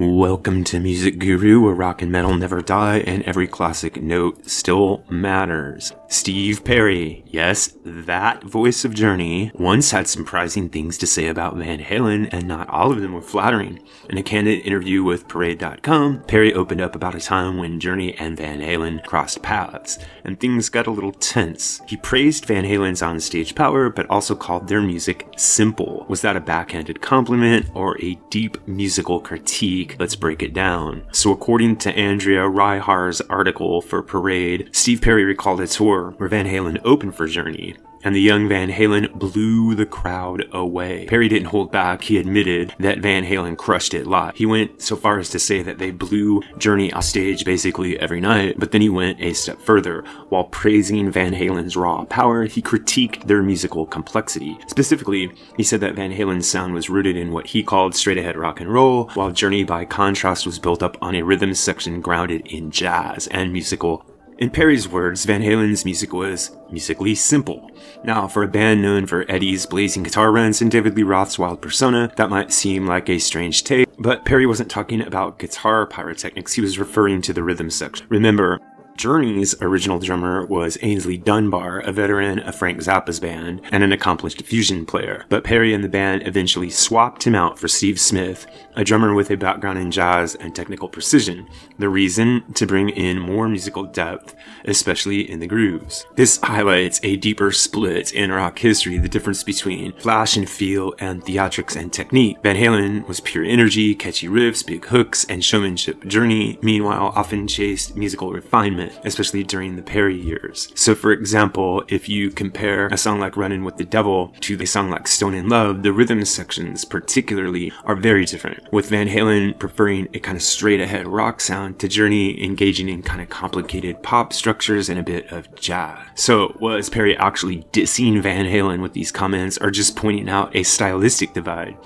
Welcome to Music Guru, where rock and metal never die and every classic note still matters. Steve Perry, yes, that voice of Journey, once had surprising things to say about Van Halen, and not all of them were flattering. In a candid interview with Parade.com, Perry opened up about a time when Journey and Van Halen crossed paths, and things got a little tense. He praised Van Halen's onstage power, but also called their music simple. Was that a backhanded compliment or a deep musical critique? Let's break it down. So according to Andrea Reihar's article for Parade, Steve Perry recalled a tour where Van Halen opened for Journey, and the young Van Halen blew the crowd away. Perry didn't hold back. He admitted that Van Halen crushed it live. He went so far as to say that they blew Journey off stage basically every night, but then he went a step further. While praising Van Halen's raw power, he critiqued their musical complexity. Specifically, he said that Van Halen's sound was rooted in what he called straight-ahead rock and roll, while Journey, by contrast, was built up on a rhythm section grounded in jazz and musical. In Perry's words, Van Halen's music was musically simple. Now, for a band known for Eddie's blazing guitar runs and David Lee Roth's wild persona, that might seem like a strange take, but Perry wasn't talking about guitar pyrotechnics, he was referring to the rhythm section. Remember, Journey's original drummer was Ainsley Dunbar, a veteran of Frank Zappa's band and an accomplished fusion player. But Perry and the band eventually swapped him out for Steve Smith, a drummer with a background in jazz and technical precision. The reason? To bring in more musical depth, especially in the grooves. This highlights a deeper split in rock history, the difference between flash and feel and theatrics and technique. Van Halen was pure energy, catchy riffs, big hooks, and showmanship. Journey, meanwhile, often chased musical refinement, especially during the Perry years. So for example, if you compare a song like Runnin' with the Devil to a song like Stone in Love, the rhythm sections particularly are very different, with Van Halen preferring a kind of straight ahead rock sound to Journey engaging in kind of complicated pop structures and a bit of jazz. So was Perry actually dissing Van Halen with these comments, or just pointing out a stylistic divide?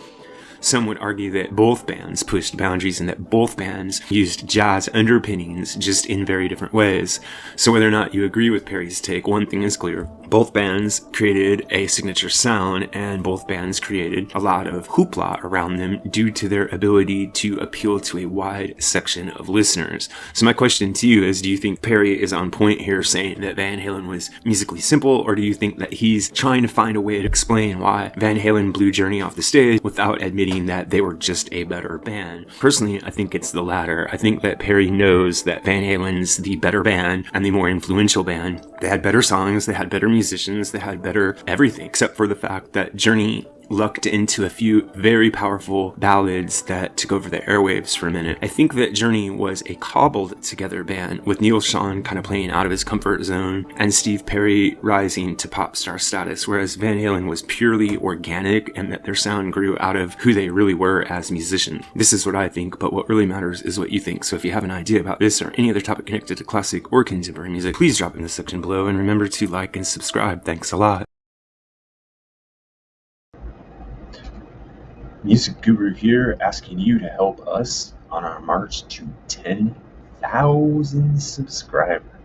Some would argue that both bands pushed boundaries and that both bands used jazz underpinnings, just in very different ways. So whether or not you agree with Perry's take, one thing is clear. Both bands created a signature sound, and both bands created a lot of hoopla around them due to their ability to appeal to a wide section of listeners. So my question to you is, do you think Perry is on point here saying that Van Halen was musically simple, or do you think that he's trying to find a way to explain why Van Halen blew Journey off the stage without admitting that they were just a better band? Personally, I think it's the latter. I think that Perry knows that Van Halen's the better band and the more influential band. They had better songs, they had better musicians, they had better everything, except for the fact that Journey lucked into a few very powerful ballads that took over the airwaves for a minute. I think that Journey was a cobbled together band, with Neil Schon kind of playing out of his comfort zone and Steve Perry rising to pop star status, whereas Van Halen was purely organic and that their sound grew out of who they really were as musicians. This is what I think, but what really matters is what you think. So if you have an idea about this or any other topic connected to classic or contemporary music, please drop in the section below, and remember to like and subscribe. Thanks a lot. Music Guru here, asking you to help us on our march to 10,000 subscribers.